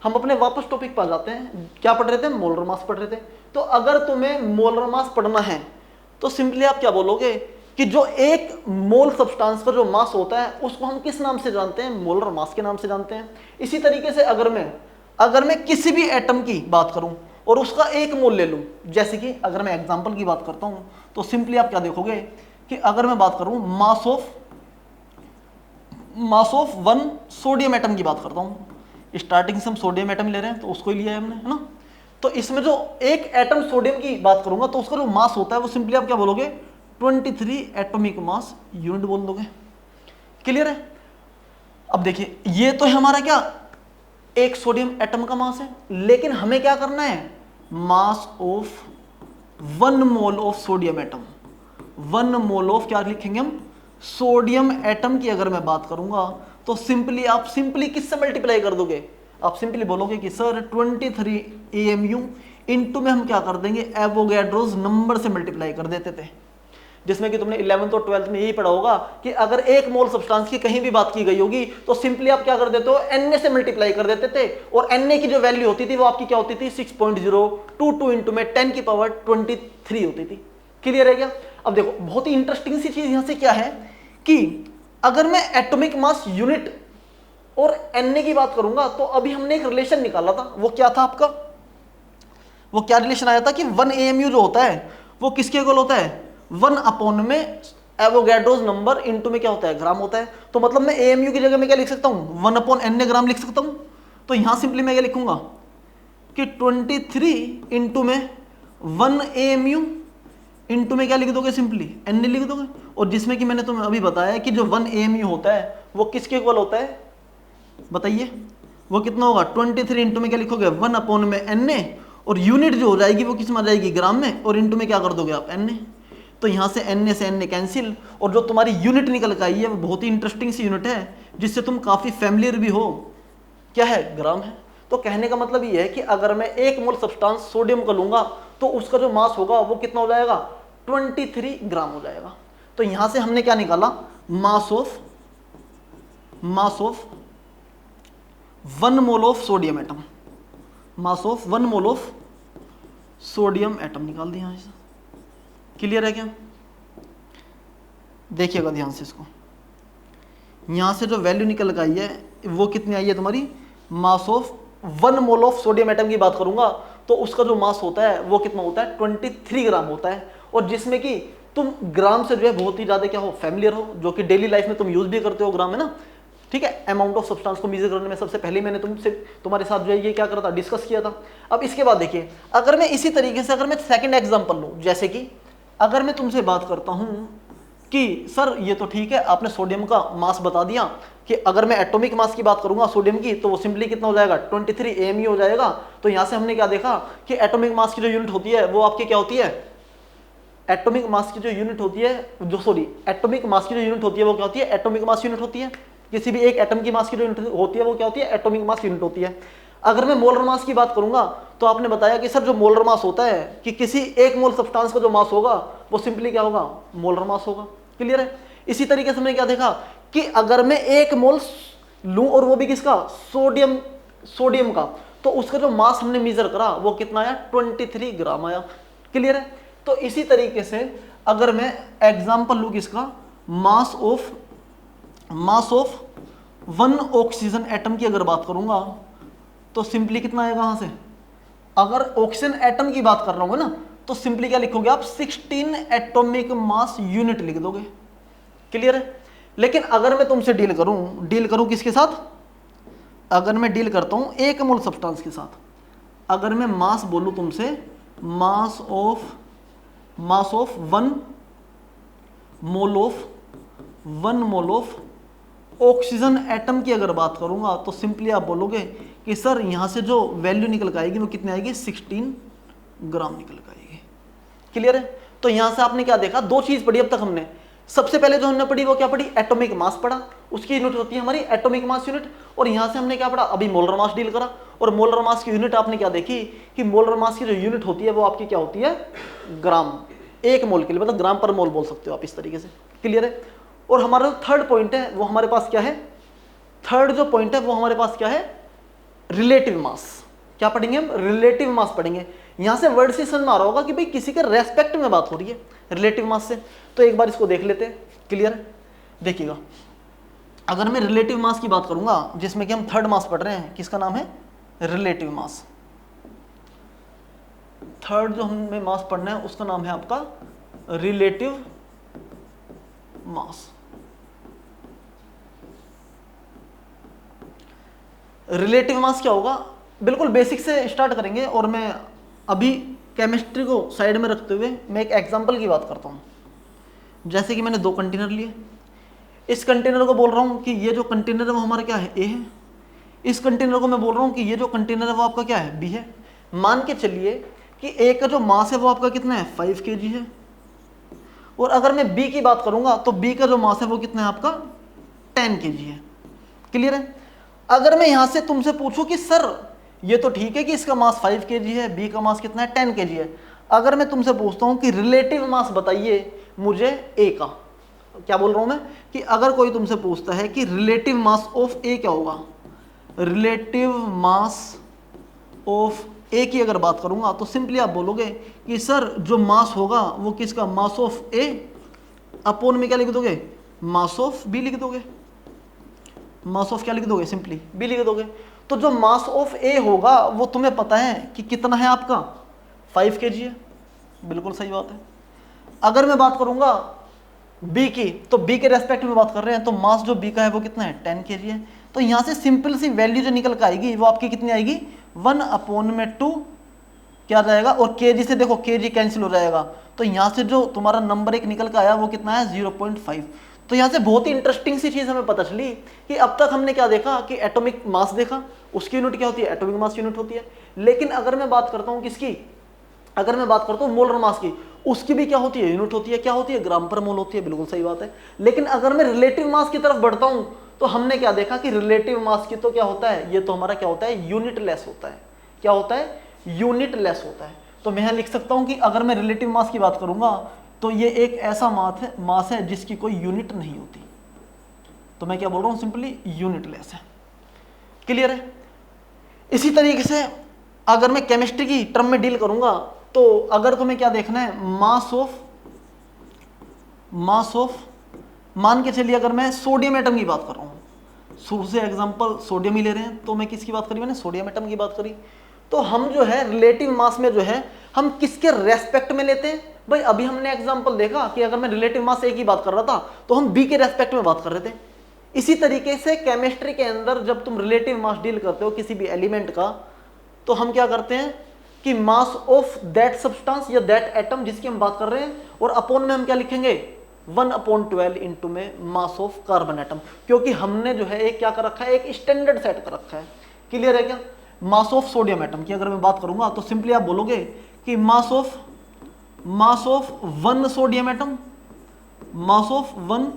हम अपने वापस टॉपिक पर जाते हैं। क्या पढ़ रहे थे? मोलर मास पढ़ रहे थे। तो अगर तुम्हें मोलर मास पढ़ना है तो सिंपली आप क्या बोलोगे कि जो एक मोल सब्सटेंस का जो मास होता है उसको हम किस नाम से जानते हैं? मोलर मास के नाम से जानते हैं। इसी तरीके से अगर मैं किसी भी एटम की बात करूं और उसका एक मोल ले लूं, जैसे कि अगर मैं एग्जांपल की बात करता हूं तो सिंपली आप क्या देखोगे कि अगर मैं बात करूं मास ऑफ 1 सोडियम एटम की बात करता हूं। स्टार्टिंग से हम सोडियम एटम ले रहे हैं तो उसको ही लिया है हमने, है ना? तो इसमें जो एक एटम सोडियम की बात करूंगा तो उसका जो मास होता है वो सिंपली आप क्या बोलोगे? 23 एटॉमिक मास यूनिट बोल दोगे। क्लियर है? अब देखिए ये तो है हमारा क्या? एक सोडियम एटम का मास है, लेकिन हमें क्या करना है? Mass of 1 mole of sodium atom. 1 mole of क्या लिखेंगे हम? सोडियम एटम की अगर मैं बात करूंगा तो आप सिंपली किससे मल्टीप्लाई कर दोगे? आप सिंपली बोलोगे कि सर 23 AMU इंटू में हम क्या कर देंगे? एवोगैड्रोस नंबर से मल्टीप्लाई कर देते थे, जिसमें कि तुमने 11th और 12th में यही पढ़ा होगा कि अगर एक मोल सब्सटेंस की कहीं भी बात की गई होगी तो सिंपली आप क्या कर देते हो? Na से मल्टीप्लाई कर देते थे। और Na की जो वैल्यू होती थी वो आपकी क्या होती थी? 6.022 इंटू में 10 की पावर 23 होती थी। क्लियर है क्या? अब देखो बहुत ही इंटरेस्टिंग सी चीज यहां से क्या है कि अगर मैं एटॉमिक मास यूनिट और Na की बात करूंगा तो अभी हमने एक रिलेशन निकाला था। वो क्या था आपका? वो क्या रिलेशन आया था कि 1 AMU जो होता है वो किसके इक्वल होता है? 1 अपॉन में एवोगैड्रोस नंबर इंटू में क्या होता है? ग्राम होता है। तो मतलब मैं AMU की जगह में क्या लिख सकता हूं? 1 अपॉन Na ग्राम लिख सकता हूं। तो यहां सिंपली मैं क्या लिखूंगा कि 23 इंटू में 1 AMU इंटू में क्या लिख दोगे? सिंपली Na लिख दोगे। और जिसमें कि मैंने तुम्हें अभी बताया कि जो 1 AMU होता है वो किसके इक्वल होता है? बताइए वो कितना होगा? 23 इंटू में क्या लिखोगे? 1 अपॉन में Na, और यूनिट जो हो जाएगी वो किस में आ जाएगी? ग्राम में, और इंटू में क्या कर दोगे आप? Na। तो यहाँ से एन से एन कैंसिल, और जो तुम्हारी यूनिट निकल के आई है वो बहुत ही इंटरेस्टिंग सी यूनिट है जिससे तुम काफ़ी फैमिलियर भी हो, क्या है, ग्राम है। तो कहने का मतलब ये है कि अगर मैं 1 मोल सब्सटेंस सोडियम का लूंगा तो उसका जो मास होगा वो कितना हो जाएगा, 23 ग्राम हो जाएगा। तो यहां से हमने क्या निकाला, mass of 1 mole of sodium atom, mass of 1 mole of sodium atom निकाल दिया। ऐसा क्लियर है क्या? देखिएगा ध्यान से इसको, यहां से जो वैल्यू निकल के आई है वो कितनी आई है तुम्हारी, mass of 1 mole of sodium atom की बात करूंगा तो उसका जो मास होता है वो कितना होता है, 23 ग्राम होता है। और जिसमें कि तुम ग्राम से जो है बहुत ही ज्यादा क्या हो, फैमिलियर हो, जो कि डेली लाइफ में तुम यूज भी करते हो ग्राम, है ना। ठीक है, अमाउंट ऑफ सब्सटेंस को मेजर करने में सबसे पहले मैंने तुम्हारे साथ जो है ये क्या करा था, डिस्कस किया था। अब इसके बाद देखिए, अगर मैं इसी तरीके से अगर मैं सेकंड एग्जांपल लूं, जैसे कि अगर मैं तुमसे बात करता हूं कि सर ये तो ठीक है, आपने सोडियम का मास बता दिया कि अगर मैं एटॉमिक मास की बात करूंगा सोडियम की तो वो सिंपली कितना हो जाएगा, 23 AME हो जाएगा। तो यहां से हमने क्या देखा कि एटॉमिक मास की जो यूनिट होती है वो आपकी क्या होती है, एटॉमिक मास की जो यूनिट होती है, एटॉमिक मास की जो यूनिट होती है वो क्या होती है, एटॉमिक मास यूनिट होती है। किसी भी एक एटम की मास की जो यूनिट होती है वो क्या होती है, एटॉमिक मास यूनिट होती है। अगर मैं मोलर मास की बात करूंगा तो आपने बताया कि सर जो मोलर मास होता है कि किसी 1 मोल सब्सटेंस का जो मास होगा वो सिंपली क्या होगा, मोलर मास होगा। क्लियर है? इसी तरीके से हमने क्या देखा कि अगर मैं 1 मोल लूं और वो भी किसका, सोडियम का, तो उसका जो मास हमने मेजर करा वो कितना आया, 23 ग्राम आया। क्लियर है? तो इसी तरीके से अगर मैं एग्जांपल लूं किसका, मास ऑफ 1 ऑक्सीजन एटम की अगर बात करूंगा तो सिंपली कितना आएगा यहां से, अगर ऑक्सीजन एटम की बात कर रहा हूं ना तो सिंपली क्या लिखोगे आप, 16 एटॉमिक मास यूनिट लिख दोगे। क्लियर है? लेकिन अगर मैं तुमसे डील करूं किसके साथ, अगर मैं डील करता हूं 1 मोल सब्सटेंस के साथ, अगर मैं मास बोलूं तुमसे, mass of 1 mole of oxygen atom की अगर बात करूंगा तो सिंपली आप बोलोगे कि सर यहां से जो वैल्यू निकल के आएगी वो कितनी आएगी, 16 ग्राम निकल के आएगी। क्लियर है? तो यहां से आपने क्या देखा, 2 चीज पढ़ी अब तक हमने। सबसे पहले जो हमने पढ़ी वो क्या पढ़ी, एटॉमिक मास पढ़ा, उसकी यूनिट होती है हमारी एटॉमिक मास यूनिट। और यहां से हमने क्या पढ़ा, अभी मोलर मास डील करा, और मोलर मास की यूनिट आपने क्या देखी कि मोलर मास की जो यूनिट होती है वो आपकी क्या होती है, ग्राम। 1 मोल के लिए मतलब ग्राम पर मोल बोल सकते हो आप इस तरीके से। क्लियर है? और हमारा जो थर्ड पॉइंट है वो हमारे पास क्या है, थर्ड जो पॉइंट है वो हमारे पास क्या है, रिलेटिव मास। क्या पढ़ेंगे हम, रिलेटिव मास पढ़ेंगे। यहां से वर्ड से समझ में आ रहा होगा कि भाई किसी के रेस्पेक्ट में बात हो रही है रिलेटिव मास से। तो एक बार इसको देख लेते हैं। क्लियर है? देखिएगा, अगर मैं रिलेटिव मास की बात करूंगा जिसमें कि हम थर्ड मास पढ़ रहे हैं, किसका नाम है, रिलेटिव मास। थर्ड जो हमें मास पढ़ना है उसका नाम है आपका रिलेटिव मास। रिलेटिव मास क्या होगा, बिल्कुल बेसिक से स्टार्ट करेंगे, और मैं अभी केमिस्ट्री को साइड में रखते हुए मैं एक एग्जांपल की बात करता हूँ। जैसे कि मैंने 2 कंटेनर लिए, इस कंटेनर को बोल रहा हूँ कि ये जो कंटेनर है वो हमारा क्या है, ए है। इस कंटेनर को मैं बोल रहा हूँ कि ये जो कंटेनर है वो आपका क्या है, बी है। मान के चलिए कि ए का जो मास है वो आपका कितना है, 5 kg है। और अगर मैं बी की बात करूंगा तो बी का जो मास है वो कितना है आपका, 10 kg है। क्लियर है? अगर मैं यहां से तुमसे पूछूं कि सर ये तो ठीक है कि इसका मास 5 kg है, बी का मास कितना है, 10 kg है। अगर मैं तुमसे पूछता हूं कि रिलेटिव मास बताइए मुझे ए का, क्या बोल रहा हूं मैं, कि अगर कोई तुमसे पूछता है कि रिलेटिव मास ऑफ ए क्या होगा, रिलेटिव मास ऑफ ए की अगर बात करूंगा तो सिंपली आप बोलोगे कि सर जो मास होगा वो किसका, मास ऑफ ए अपोन में क्या लिख दोगे, मास ऑफ बी लिख दोगे। मास ऑफ क्या लिख दोगे, सिंपली बी लिख दोगे। तो जो मास ऑफ ए होगा वो तुम्हें पता है कि कितना है आपका, 5 kg है। बिल्कुल सही बात है। अगर मैं बात करूंगा बी की, तो बी के रेस्पेक्ट में बात कर रहे हैं, तो मास जो बी का है वो कितना है, 10 kg है। तो यहां से सिंपल सी वैल्यू जो निकल कर आएगी वो आपकी कितनी आएगी, 1/2 क्या जाएगा, और kg से देखो kg कैंसिल हो जाएगा, तो यहां से जो तुम्हारा नंबर एक निकल कर आया वो कितना है, 0.5। तो यहां से बहुत ही इंटरेस्टिंग सी चीज हमें पता चली कि अब तक हमने क्या देखा कि एटॉमिक मास देखा, उसकी यूनिट क्या होती है, एटॉमिक मास यूनिट होती है। लेकिन अगर मैं बात करता हूं किसकी, अगर मैं बात करता हूँ मोलर मास की, उसकी भी क्या होती है, यूनिट होती है, क्या होती है, ग्राम पर मोल होती है, बिल्कुल सही बात है। लेकिन अगर मैं रिलेटिव मास की तरफ बढ़ता हूं तो हमने क्या देखा कि रिलेटिव मास की तो क्या होता है, ये तो हमारा क्या होता है, यूनिट लेस होता है। क्या होता है, यूनिट लेस होता है। तो मैं यहां लिख सकता हूं कि अगर मैं रिलेटिव मास की बात करूंगा तो ये एक ऐसा मास है जिसकी कोई यूनिट नहीं होती। तो मैं क्या बोल रहा हूं, सिंपली यूनिट लेस है। क्लियर है। इसी तरीके से अगर मैं केमिस्ट्री की टर्म में डील करूंगा तो अगर तुम्हें क्या देखना है, मास ऑफ मान के चलिए अगर मैं सोडियम एटम की बात कर रहा हूं, शुरू से एग्जांपल सोडियम ही ले रहे हैं, तो मैं किसकी बात करी, मैंने सोडियम एटम की बात करी। तो हम जो है रिलेटिव मास में जो है हम किसके रेस्पेक्ट में लेते हैं भाई, अभी हमने एग्जांपल देखा कि अगर मैं रिलेटिव मास ए की बात कर रहा था तो हम बी के रेस्पेक्ट में बात कर रहे थे। इसी तरीके से केमिस्ट्री के अंदर जब तुम रिलेटिव मास डील करते हो किसी भी एलिमेंट का, तो हम क्या करते हैं कि मास ऑफ दैट सब्सटेंस या दैट एटम जिसकी हम बात कर रहे हैं, और अपॉन में हम क्या लिखेंगे, 1/12 इंटू में मास ऑफ कार्बन एटम, क्योंकि हमने जो है एक क्या कर रखा है, एक स्टैंडर्ड सेट कर रखा है। क्लियर है क्या। मास ऑफ सोडियम एटम की अगर मैं बात करूंगा तो सिंपली आप बोलोगे कि mass of 1 sodium atom, mass of 1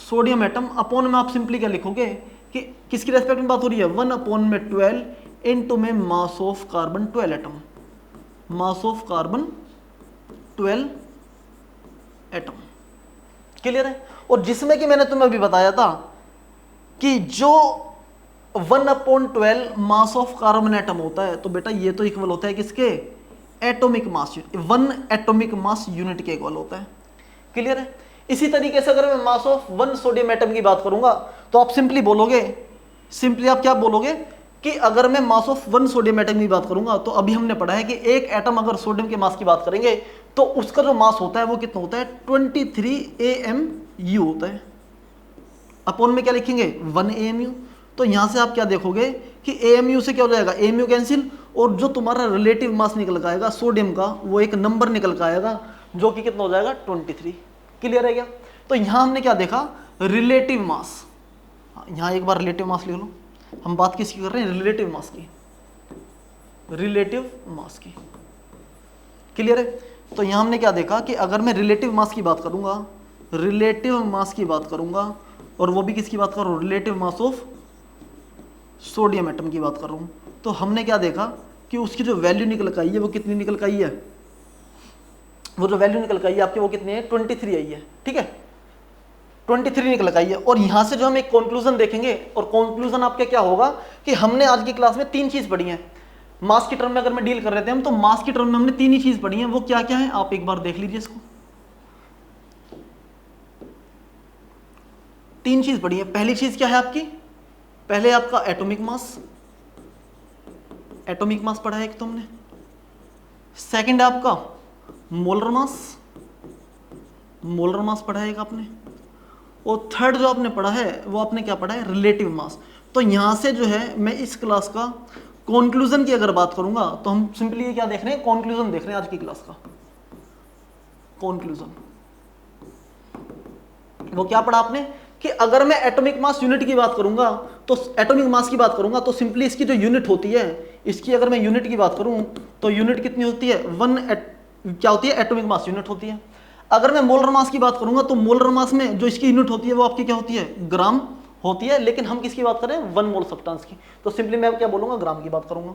sodium atom upon में आप सिंपली क्या लिखोगे कि किसकी रेस्पेक्ट में बात हो रही है, 1/12 इंटू में mass of carbon 12 atom, mass of carbon 12 atom. Clear है। और जिसमें कि मैंने तुम्हें अभी बताया था कि जो 1/12 मास ऑफ कार्बन एटम होता है, तो बेटा ये तो इक्वल होता है किसके, atomic mass, 1 atomic mass unit के इक्वल होता है। क्लियर है। इसी तरीके से अगर मैं मास ऑफ 1 सोडियम एटम की बात करूंगा तो आप सिंपली बोलोगे, सिंपली आप क्या बोलोगे कि अगर मैं मास ऑफ 1 सोडियम एटम की बात करूंगा तो अभी हमने पढ़ा है कि एक एटम अगर सोडियम के मास की बात करेंगे तो उसका जो मास होता है वो कितना होता है, 23 AMU होता है। अपॉन में क्या लिखेंगे, 1 AMU। तो यहां से आप क्या देखोगे कि AMU से क्या हो जाएगा, AMU कैंसिल, और जो तुम्हारा रिलेटिव मास निकल के आएगा सोडियम का वो एक नंबर निकल के आएगा जो कि कितना हो जाएगा, 23। क्लियर है क्या। तो यहां हमने क्या देखा, रिलेटिव मास। यहां एक बार रिलेटिव मास लिख लो, हम बात किसकी कर रहे हैं, रिलेटिव मास की, रिलेटिव मास की। क्लियर है। तो यहां हमने क्या देखा कि अगर मैं रिलेटिव मास की बात करूंगा, रिलेटिव मास की बात करूंगा, और वो भी किसकी बात कर रहा हूं, relative mass of sodium atom की बात कर रहा हूं, तो हमने क्या देखा कि उसकी जो वैल्यू निकल के आई है वो कितनी निकल के आई है, वो जो वैल्यू निकल के आई है आपकी वो कितनी है, 23 आई है। ठीक है, 23 निकल के आई है। और यहां से जो हम एक कंक्लूजन देखेंगे, और कंक्लूजन आपका क्या होगा कि हमने आज की क्लास में 3 चीज पढ़ी है। मास की टर्म में अगर मैं डील कर रहे थे हम, तो मास की टर्म में हमने 3 ही चीज पढ़ी है। वो क्या क्या है आप एक बार देख लीजिए इसको। 3 चीज पढ़ी है। पहली चीज क्या है आपकी, पहले आपका एटॉमिक मास, एटॉमिक मास पढ़ा है एक तुमने। सेकंड आपका मोलर मास, मोलर मास पढ़ा है एक आपने। और थर्ड जो आपने पढ़ा है वो आपने क्या पढ़ा है, रिलेटिव मास। तो यहां से जो है मैं इस क्लास का कंक्लूजन की अगर बात करूंगा तो हम सिंपली ये क्या देख रहे हैं, कंक्लूजन देख रहे हैं आज की क्लास का। कंक्लूजन वो क्या पढ़ा आपने कि अगर मैं एटॉमिक मास यूनिट की बात करूंगा, तो एटॉमिक मास की बात करूंगा तो सिंपली इसकी जो यूनिट होती है, इसकी अगर मैं यूनिट की बात करूं तो यूनिट कितनी होती है, क्या होती है, एटॉमिक मास यूनिट होती है। अगर मैं मोलर मास की बात करूंगा तो मोलर मास में जो इसकी यूनिट होती है वो आपकी क्या होती है, ग्राम होती है। लेकिन हम किसकी बात कर रहे हैं, 1 मोल सब्सटेंस की, तो सिंपली मैं क्या बोलूंगा, ग्राम की बात करूंगा।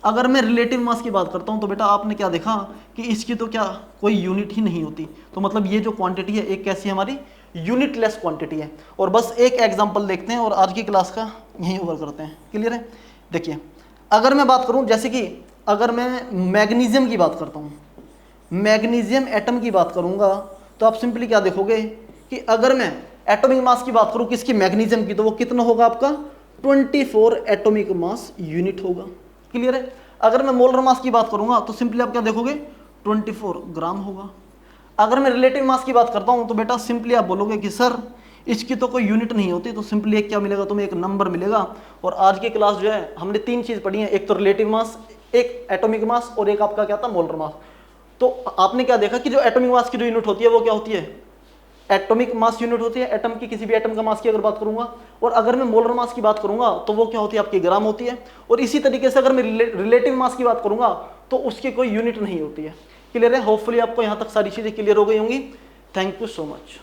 अगर मैं रिलेटिव मास की बात करता हूं तो बेटा आपने क्या देखा कि इसकी तो क्या कोई यूनिट ही नहीं होती। तो मतलब ये जो क्वांटिटी है एक कैसी हमारी यूनिटलेस क्वांटिटी है। और बस एक एग्जांपल देखते हैं और आज की क्लास का यहीं ओवर करते हैं। क्लियर है। देखिए अगर मैं बात करूं, जैसे कि अगर मैं मैग्नीशियम की बात करता हूं, मैग्नीशियम एटम की बात करूंगा तो आप सिंपली क्या देखोगे कि अगर मैं एटॉमिक मास की बात करूं किसकी, मैग्नीशियम की, तो वो कितना होगा आपका 24 एटॉमिक मास यूनिट होगा। क्लियर है। अगर मैं मोलर मास की बात करूंगा तो सिंपली आप क्या देखोगे 24 ग्राम होगा। अगर मैं रिलेटिव मास की बात करता हूं तो बेटा सिंपली आप बोलोगे कि सर इसकी तो कोई यूनिट नहीं होती, तो सिंपली एक क्या मिलेगा तुम्हें, एक नंबर मिलेगा। और आज की क्लास जो है हमने 3 चीज पढ़ी है, एक तो रिलेटिव मास, एक एटॉमिक मास और एक आपका क्या था, मोलर मास। तो आपने क्या देखा कि जो एटॉमिक मास की जो यूनिट होती है वो क्या होती है, एटॉमिक मास यूनिट होती है एटम की, किसी भी एटम का मास की अगर बात करूंगा। और अगर मैं मोलर मास की बात करूंगा तो वो क्या होती है, आपकी ग्राम होती है। और इसी तरीके से अगर मैं रिलेटिव मास की बात करूंगा तो उसकी कोई यूनिट नहीं होती है। क्लियर है? होपफुली आपको यहाँ तक सारी चीज़ें क्लियर हो गई होंगी। Thank you so much.